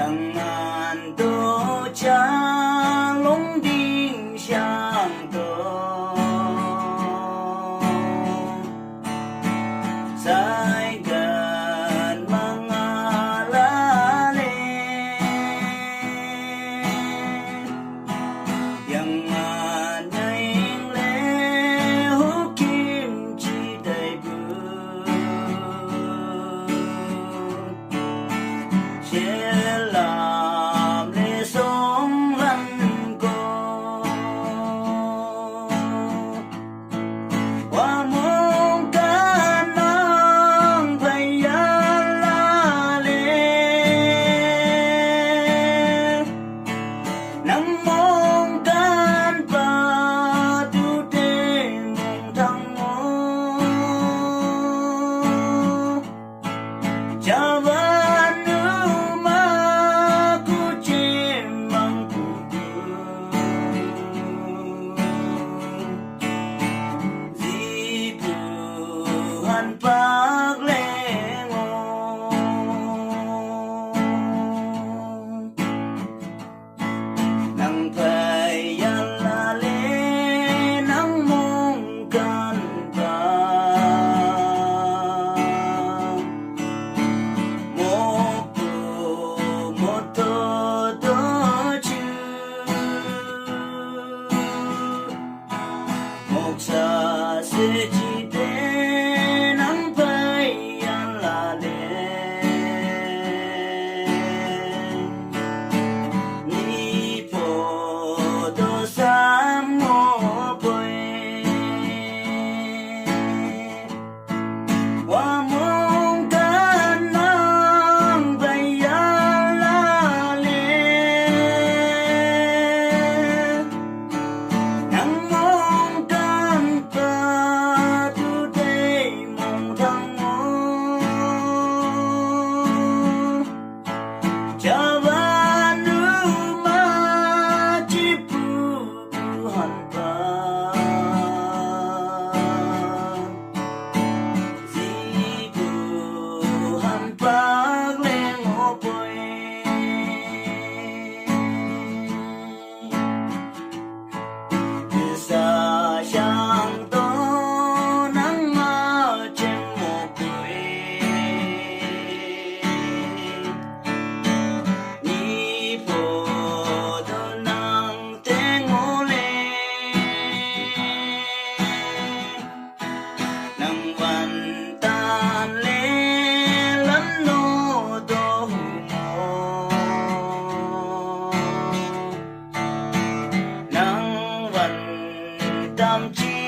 Tangan tô cha lung đinh sang tô sai gần mga lale yang anay le hu kim chi đầy bư làm lê sống lăn cô qua mong ca nang phải la lê nang mong can pa tu te mong thăng mô Javan pag lengo nang payalale nang mungkan ba mopu moto doju moksa sejite Tâm trí